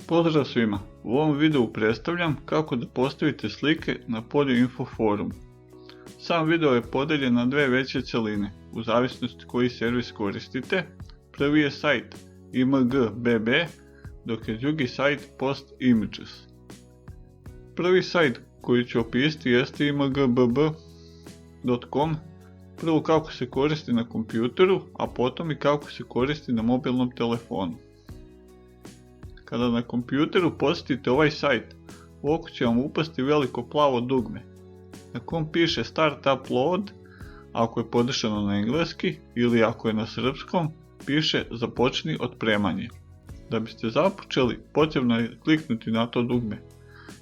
Pozdrav svima, u ovom videu predstavljam kako da postavite slike na polju info forum. Sam video je podeljen na dve veće cjeline, u zavisnosti koji servis koristite. Prvi je sajt imgbb, dok je drugi sajt post images. Prvi sajt koji ću opisati jeste imgbb.com, prvo kako se koristi na kompjuteru, a potom i kako se koristi na mobilnom telefonu. Kada na kompjuteru posjetite ovaj sajt, u oko će vam upasti veliko plavo dugme, na kom piše Start Upload, ako je podešeno na engleski, ili ako je na srpskom, piše Započni otpremanje. Da biste započeli, potrebno je kliknuti na to dugme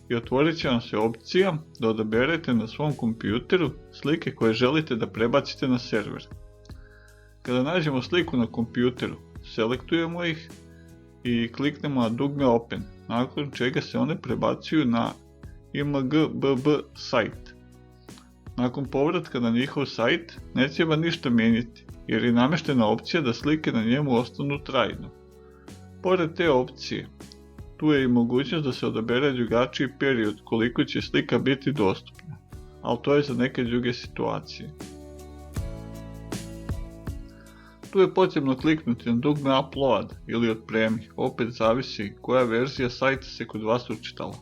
i otvorit će vam se opcija da odaberete na svom kompjuteru slike koje želite da prebacite na server. Kada nađemo sliku na kompjuteru, selektujemo ih i kliknemo na dugme Open, nakon čega se one prebacuju na imgbb sajt. Nakon povratka na njihov sajt ne treba ništa mijenjati, jer je namještena opcija da slike na njemu ostanu trajno. Pored te opcije, tu je i mogućnost da se odabere drugačiji period koliko će slika biti dostupna, ali to je za neke druge situacije. Tu je potrebno kliknuti na dugme Upload ili otpremi, opet zavisi koja verzija sajta se kod vas učitala.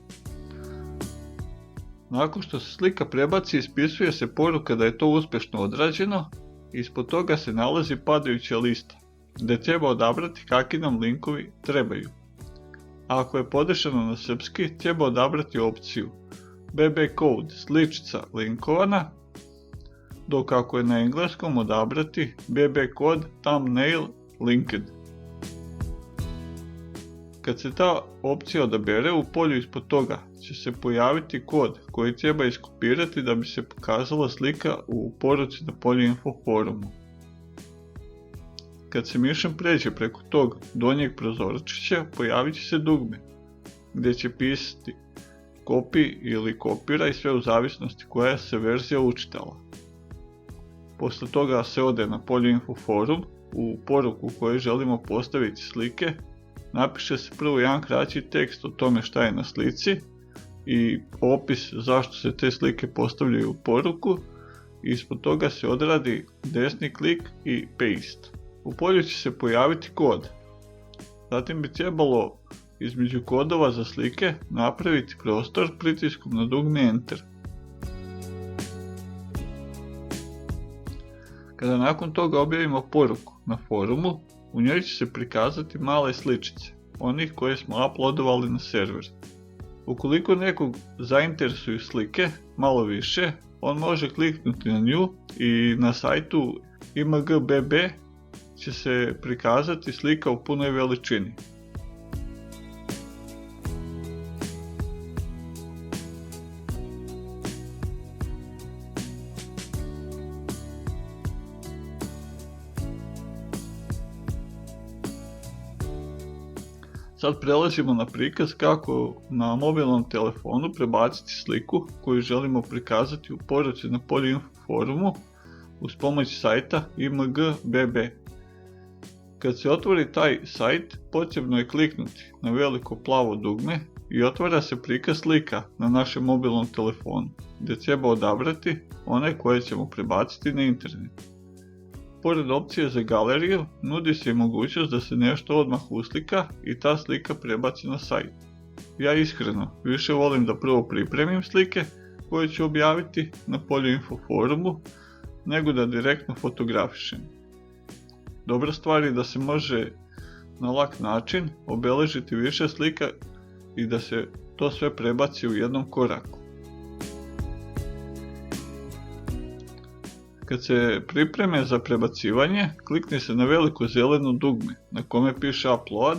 Nakon što se slika prebaci, ispisuje se poruka da je to uspješno odrađeno i ispod toga se nalazi padajuća lista, gdje treba odabrati kakvi nam linkovi trebaju. A ako je podešeno na srpski, treba odabrati opciju BB Code sličica linkovana, dok ako je na engleskom odabrati BB Code thumbnail linked. Kad se ta opcija odabere, u polju ispod toga će se pojaviti kod koji treba iskopirati da bi se pokazala slika u poruci na polju info forumu. Kad se mišem pređe preko tog donjeg prozorčića, pojavit će se dugme, gdje će pisati copy ili kopiraj, sve u zavisnosti koja se verzija učitala. Posle toga se ode na polju info forum, u poruku u kojoj želimo postaviti slike, napiše se prvo jedan kraći tekst o tome šta je na slici i opis zašto se te slike postavljaju u poruku, i ispod toga se odradi desni klik i paste. U polju će se pojaviti kod, zatim bi trebalo između kodova za slike napraviti prostor pritiskom na dugme Enter. Kada nakon toga objavimo poruku na forumu, u njoj će se prikazati male sličice, onih koje smo uploadovali na server. Ukoliko nekog zainteresuju slike malo više, on može kliknuti na nju i na sajtu imgbb će se prikazati slika u punoj veličini. Sad prelazimo na prikaz kako na mobilnom telefonu prebaciti sliku koju želimo prikazati u poruci na polju info forumu uz pomoć sajta imgbb. Kad se otvori taj sajt, potrebno je kliknuti na veliko plavo dugme i otvara se prikaz slika na našem mobilnom telefonu, gdje treba odabrati one koje ćemo prebaciti na internet. Pored opcije za galeriju, nudi se i mogućnost da se nešto odmah uslika i ta slika prebaci na sajt. Ja iskreno više volim da prvo pripremim slike koje ću objaviti na polju info forumu, nego da direktno fotografišem. Dobra stvar je da se može na lak način obeležiti više slika i da se to sve prebaci u jednom koraku. Kad se pripreme za prebacivanje, klikni se na veliko zeleno dugme na kome piše Upload.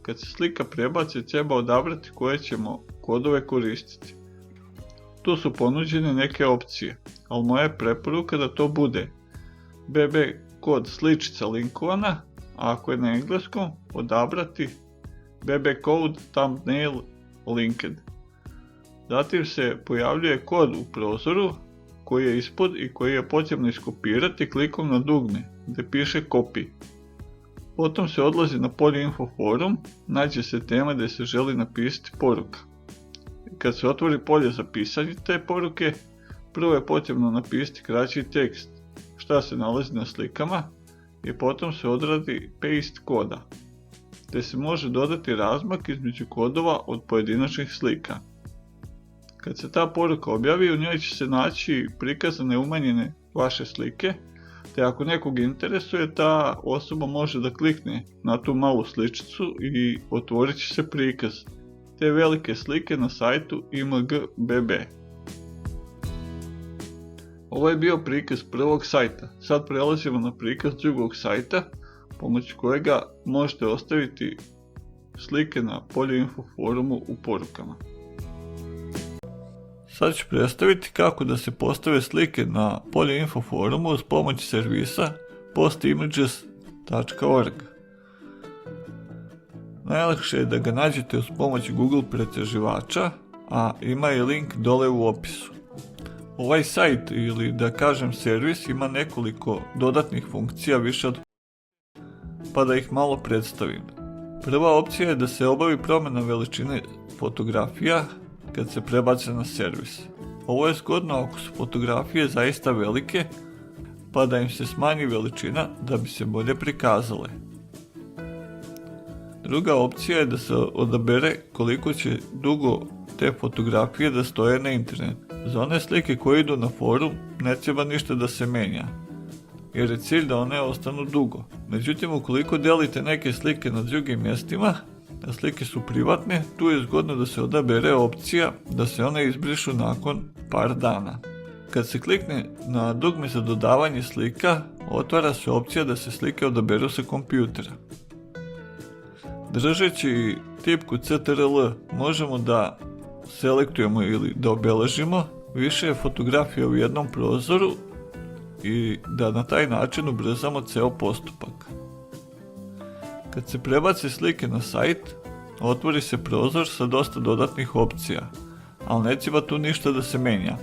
Kad se slika prebaci, treba odabrati koje ćemo kodove koristiti. Tu su ponuđene neke opcije, ali moja je preporuka da to bude BB kod sličica linkovana, a ako je na engleskom, odabrati BB Code thumbnail linked. Zatim se pojavljuje kod u prozoru koji je ispod i koji je potrebno iskopirati klikom na dugme gdje piše copy. Potom se odlazi na polje info forum, nađe se tema gdje se želi napisati poruka. Kad se otvori polje za pisanje te poruke, prvo je potrebno napisati kraći tekst, šta se nalazi na slikama, i potom se odradi paste koda, gdje se može dodati razmak između kodova od pojedinačnih slika. Kad se ta poruka objavi, u njoj će se naći prikazane umanjene vaše slike, te ako nekog interesuje, ta osoba može da klikne na tu malu sličicu i otvorit će se prikaz te velike slike na sajtu IMG.BB. Ovo je bio prikaz prvog sajta. Sad prelazimo na prikaz drugog sajta, pomoću kojega možete ostaviti slike na polju info forumu u porukama. Sad ću predstaviti kako da se postave slike na polju info forumu uz pomoć servisa postimages.org. Najlakše je da ga nađete uz pomoć Google pretraživača, a ima i link dole u opisu. Ovaj sajt, ili da kažem servis, ima nekoliko dodatnih funkcija više od, pa da ih malo predstavim. Prva opcija je da se obavi promjena veličine fotografija kad se prebace na servis. Ovo je zgodno ako su fotografije zaista velike, pa da im se smanji veličina da bi se bolje prikazale. Druga opcija je da se odabere koliko će dugo te fotografije da stoje na internet. Za one slike koje idu na forum ne treba ništa da se menja, jer je cilj da one ostanu dugo. Međutim, ukoliko delite neke slike na drugim mjestima, a slike su privatne, tu je zgodno da se odabere opcija da se one izbrišu nakon par dana. Kad se klikne na dugme za dodavanje slika, otvara se opcija da se slike odaberu sa kompjutera. Držeći tipku CTRL možemo da selektujemo ili da obeležimo više fotografija u jednom prozoru i da na taj način ubrzamo ceo postupak. Kad se prebace slike na sajt, otvori se prozor sa dosta dodatnih opcija, ali ne treba tu ništa da se menja.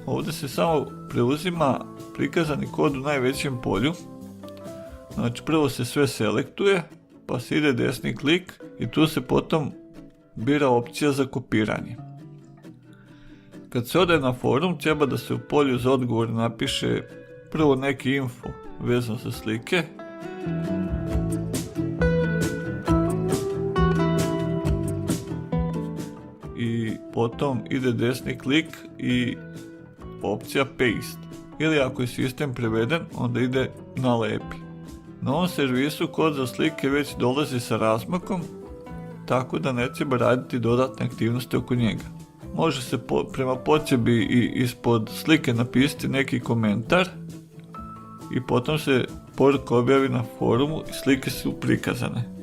Ovdje se samo preuzima prikazani kod u najvećem polju. Znači prvo se sve selektuje, pa se ide desni klik i tu se potom bira opcija za kopiranje. Kad se ode na forum, treba da se u polju za odgovor napiše prvo neki info vezan za slike, i potom ide desni klik i opcija paste, ili ako je sistem preveden, onda ide na lepi. Na ovom servisu kod za slike već dolazi sa razmakom, tako da ne treba raditi dodatne aktivnosti oko njega. Može se prema potrebi i ispod slike napisati neki komentar i potom se poruka objavi na forumu i slike su prikazane.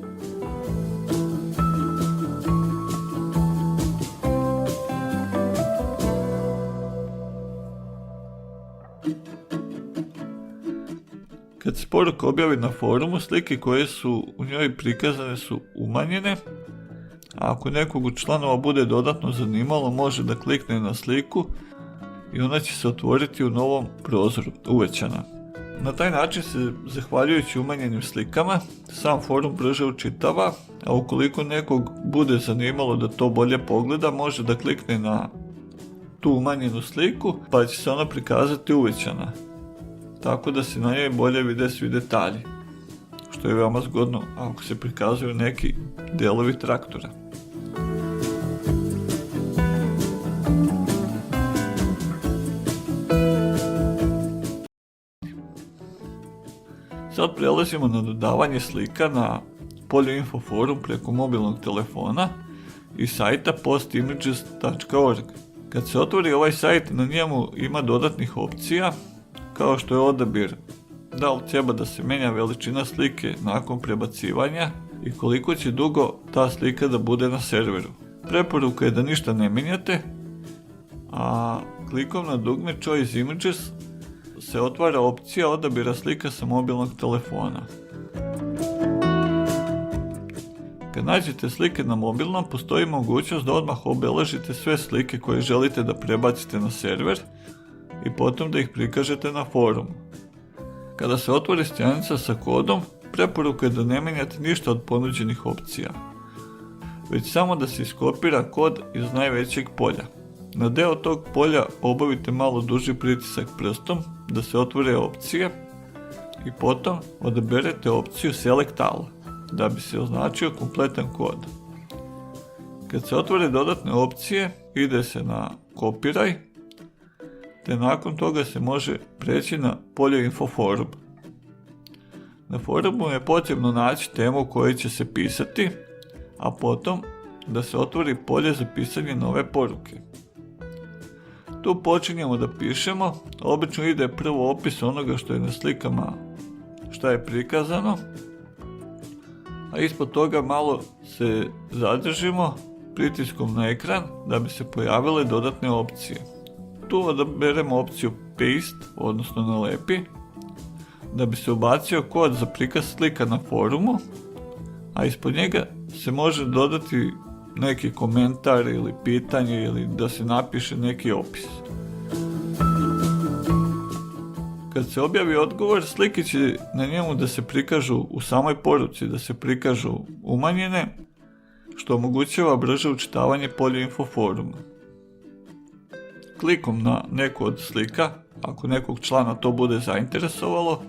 Kad se poruka objavi na forumu, slike koje su u njoj prikazane su umanjene, a ako nekog od članova bude dodatno zanimalo, može da klikne na sliku i ona će se otvoriti u novom prozoru, uvećana. Na taj način se, zahvaljujući umanjenim slikama, sam forum brže učitava, a ukoliko nekog bude zanimalo da to bolje pogleda, može da klikne na tu umanjenu sliku, pa će se ona prikazati uvećana, tako da se na njoj bolje vide svi detalji, što je veoma zgodno ako se prikazuju neki delovi traktora. Sad prelazimo na dodavanje slika na polju info forum preko mobilnog telefona i sajta postimages.org. Kad se otvori ovaj sajt, na njemu ima dodatnih opcija, kao što je odabir da li treba da se menja veličina slike nakon prebacivanja i koliko će dugo ta slika da bude na serveru. Preporuka je da ništa ne menjate, a klikom na dugme Choose Images se otvara opcija odabira slika sa mobilnog telefona. Kad nađete slike na mobilnom, postoji mogućnost da odmah obeležite sve slike koje želite da prebacite na server i potom da ih prikažete na forumu. Kada se otvori stranica sa kodom, preporuka je da ne mijenjate ništa od ponuđenih opcija, već samo da se iskopira kod iz najvećeg polja. Na deo tog polja obavite malo duži pritisak prstom da se otvore opcije i potom odaberete opciju Select All da bi se označio kompletan kod. Kad se otvore dodatne opcije, ide se na kopiraj, te nakon toga se može preći na polje Info forum. Na forumu je potrebno naći temu o kojoj će se pisati, a potom da se otvori polje za pisanje nove poruke. Tu počinjemo da pišemo, obično ide prvo opis onoga što je na slikama, šta je prikazano, a ispod toga malo se zadržimo pritiskom na ekran da bi se pojavile dodatne opcije. Tu odaberemo opciju Paste, odnosno nalepi, da bi se ubacio kod za prikaz slika na forumu, a ispod njega se može dodati neki komentar ili pitanje ili da se napiše neki opis. Kad se objavi odgovor, slike će na njemu da se prikažu u samoj poruci, da se prikažu umanjene, što omogućava brže učitavanje polja Info foruma. Klikom na neku od slika, ako nekog člana to bude zainteresovalo,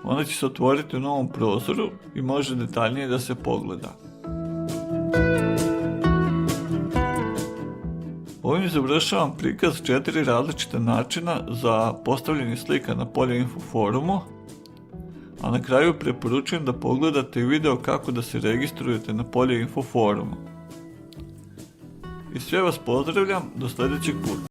ona će se otvoriti u novom prozoru i može detaljnije da se pogleda. Ovim završavam prikaz 4 različita načina za postavljanje slika na polje Info forumu, a na kraju preporučujem da pogledate i video kako da se registrujete na polje Info forumu. I sve vas pozdravljam, do sljedećeg puta.